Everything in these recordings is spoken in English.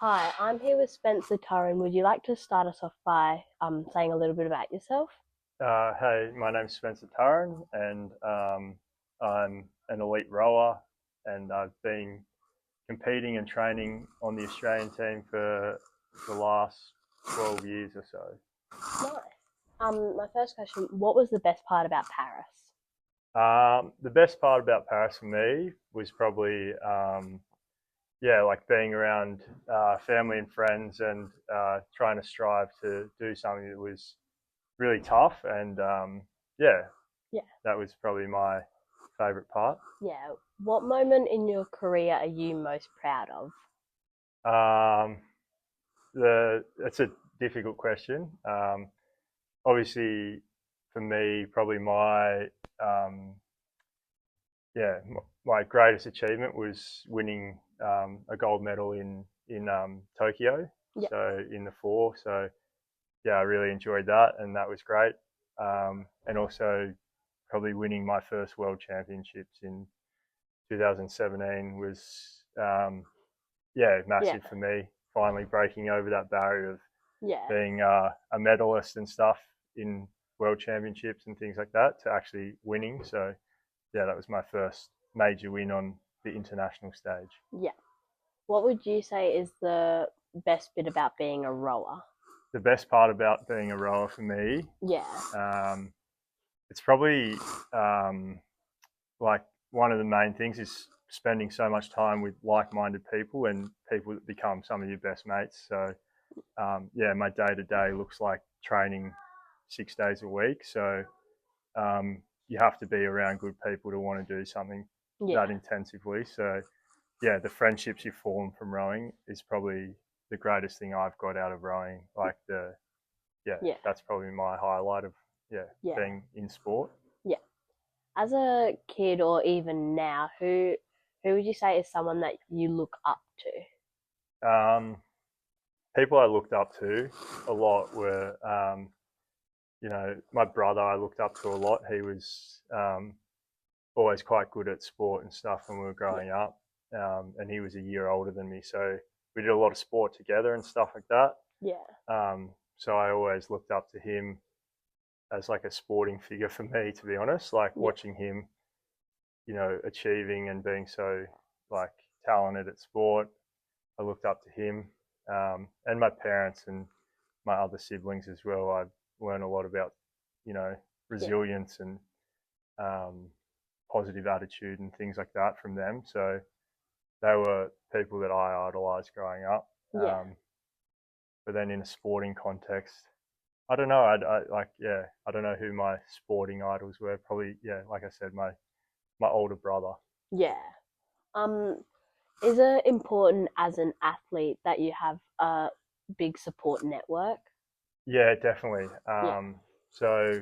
Hi, I'm here with Spencer Turrin. Would you like to start us off by saying a little bit about yourself? Hey, my name's Spencer Turrin, and I'm an elite rower, and I've been competing and training on the Australian team for the last 12 years or so. Nice. My first question, what was the best part about Paris? The best part about Paris for me was probably, yeah, like being around family and friends and trying to strive to do something that was really tough. And yeah, Yeah, that was probably my favorite part. yeah. What moment in your career are you most proud of? Um, it's a difficult question. Obviously, for me, probably um, my greatest achievement was winning a gold medal in Tokyo. Yeah, So in the four. So yeah, I really enjoyed that, and that was great. And also probably winning my first world championships in 2017 was yeah, yeah, massive for me. Finally breaking over that barrier of yeah, being a medalist and stuff in world championships and things like that to actually winning. So yeah, that was my first major win on the international stage. yeah. What would you say is the best bit about being a rower? The best part about being a rower for me, Yeah, um, it's probably like one of the main things is spending so much time with like-minded people and people that become some of your best mates. So yeah, my day to day looks like training 6 days a week. So you have to be around good people to want to do something yeah, that intensively. So yeah, the friendships you form from rowing is probably the greatest thing I've got out of rowing. Like yeah, yeah, that's probably my highlight of yeah yeah, being in sport. yeah. As a kid or even now, who would you say is someone that you look up to? Um, People I looked up to a lot were my brother I looked up to a lot. He was always quite good at sport and stuff when we were Yeah, growing up. And he was a year older than me. So we did a lot of sport together and stuff like that. yeah, So I always looked up to him as like a sporting figure for me, to be honest, like yeah, watching him, achieving and being so like talented at sport. I looked up to him and my parents and my other siblings as well. I learned a lot about, you know, yeah, resilience and um, positive attitude and things like that from them. So they were people that I idolized growing up. yeah. But then in a sporting context, I don't know. I don't know who my sporting idols were. Probably, yeah, like I said, my older brother. Yeah. Um, is it important as an athlete that you have a big support network? Yeah, definitely. Yeah. So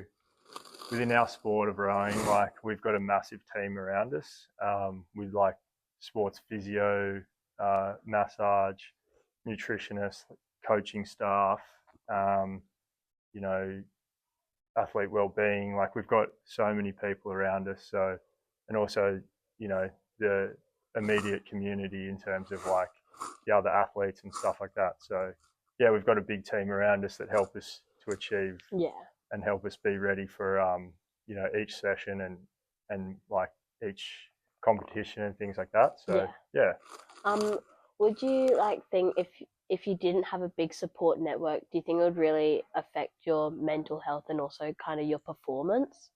within our sport of rowing, like we've got a massive team around us with like sports physio, massage, nutritionist, coaching staff, um, you know, athlete well-being. Like we've got so many people around us. So, and also, you know, the immediate community in terms of like the other athletes and stuff like that. So, yeah, we've got a big team around us that help us to achieve Yeah. and help us be ready for each session and like each competition and things like that. So Yeah. yeah, Um, would you like think if you didn't have a big support network, do you think it would really affect your mental health and also kind of your performance?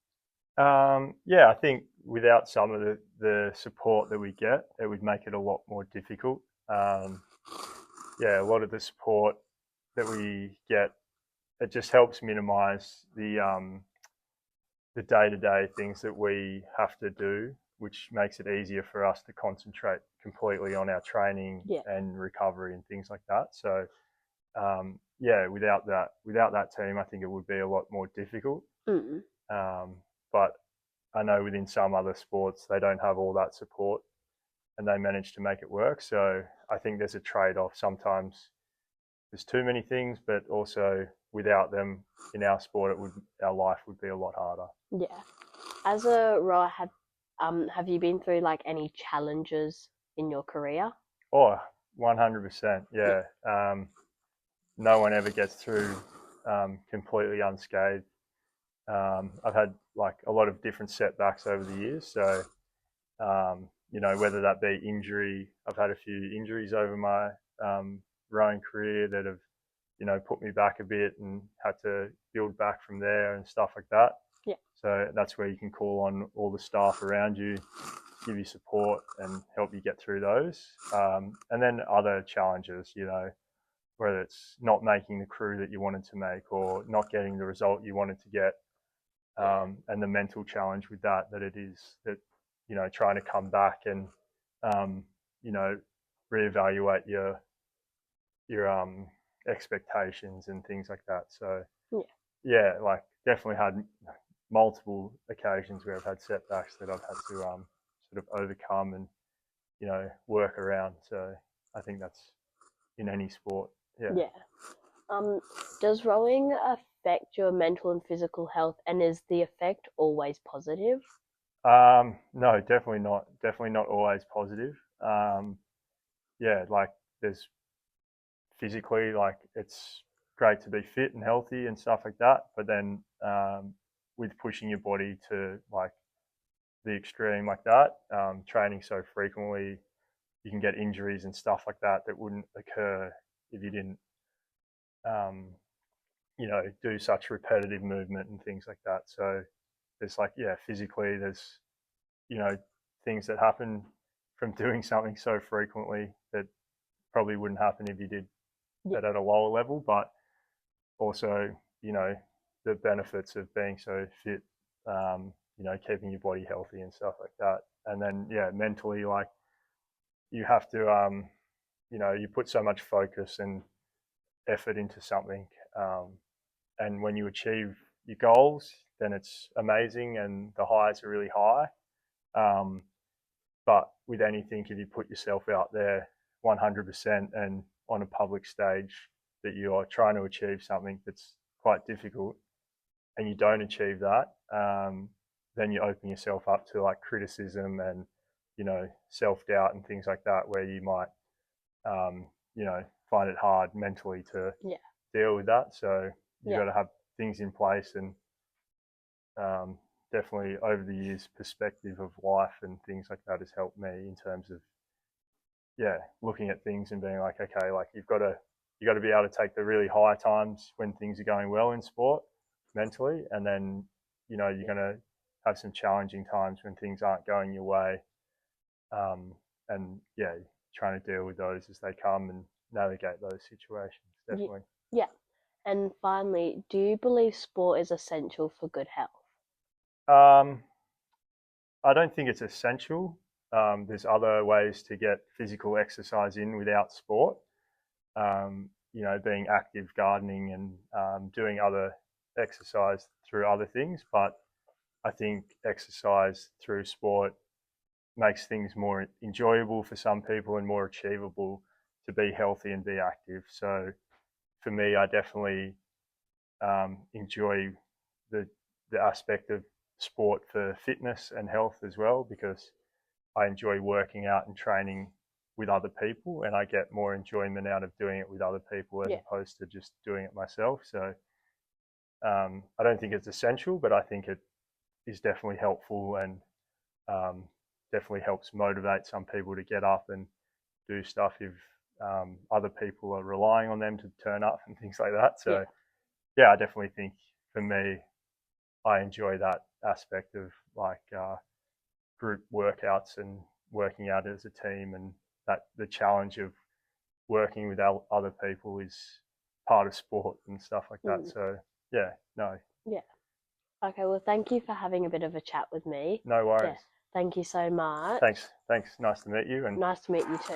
yeah, I think without some of the support that we get, it would make it a lot more difficult. Um, yeah, a lot of the support that we get, it just helps minimize the day to day things that we have to do, which makes it easier for us to concentrate completely on our training Yeah. and recovery and things like that. So yeah, without that team, I think it would be a lot more difficult. Mm. But I know within some other sports they don't have all that support and they manage to make it work. So I think there's a trade off. Sometimes there's too many things, but also without them in our sport, our life would be a lot harder. Yeah. As a rower, have you been through like any challenges in your career? Oh, 100%. Yeah. No one ever gets through completely unscathed. I've had like a lot of different setbacks over the years. So, whether that be injury, I've had a few injuries over my rowing career that have, put me back a bit and had to build back from there and stuff like that. Yeah. So that's where you can call on all the staff around you, give you support and help you get through those. And then other challenges, whether it's not making the crew that you wanted to make or not getting the result you wanted to get. And the mental challenge with that it is that, trying to come back and, reevaluate your expectations and things like that. So yeah, like definitely had multiple occasions where I've had setbacks that I've had to sort of overcome and, work around. So I think that's in any sport. Yeah. Does rowing affect your mental and physical health, and is the effect always positive? No, definitely not. Definitely not always positive. Yeah, like there's physically, like it's great to be fit and healthy and stuff like that. But then with pushing your body to like the extreme like that, training so frequently, you can get injuries and stuff like that that wouldn't occur if you didn't, do such repetitive movement and things like that. So there's like, yeah, physically there's, things that happen from doing something so frequently that probably wouldn't happen if you did that at a lower level. But also, the benefits of being so fit, keeping your body healthy and stuff like that. And then, yeah, mentally, like you have to, you put so much focus and effort into something. And when you achieve your goals, then it's amazing and the highs are really high. But with anything, if you put yourself out there 100% and on a public stage that you are trying to achieve something that's quite difficult and you don't achieve that, then you open yourself up to like criticism and, self-doubt and things like that, where you might, find it hard mentally to deal with that. So you've got to have things in place and definitely over the years perspective of life and things like that has helped me in terms of looking at things and being like, okay, like you got to be able to take the really high times when things are going well in sport mentally, and then you're going to have some challenging times when things aren't going your way, and trying to deal with those as they come and navigate those situations. Definitely. Yeah. And finally, do you believe sport is essential for good health? I don't think it's essential. There's other ways to get physical exercise in without sport. Being active, gardening, and doing other exercise through other things. But I think exercise through sport makes things more enjoyable for some people and more achievable to be healthy and be active. So for me, I definitely enjoy the aspect of sport for fitness and health as well, because I enjoy working out and training with other people, and I get more enjoyment out of doing it with other people as opposed to just doing it myself. So I don't think it's essential, but I think it is definitely helpful and definitely helps motivate some people to get up and do stuff if other people are relying on them to turn up and things like that. So I definitely think for me, I enjoy that aspect of like group workouts and working out as a team, and that the challenge of working with other people is part of sport and stuff like that. So no. Yeah. Okay, well, thank you for having a bit of a chat with me. No worries. Thank you so much. Thanks. Nice to meet you. And nice to meet you too.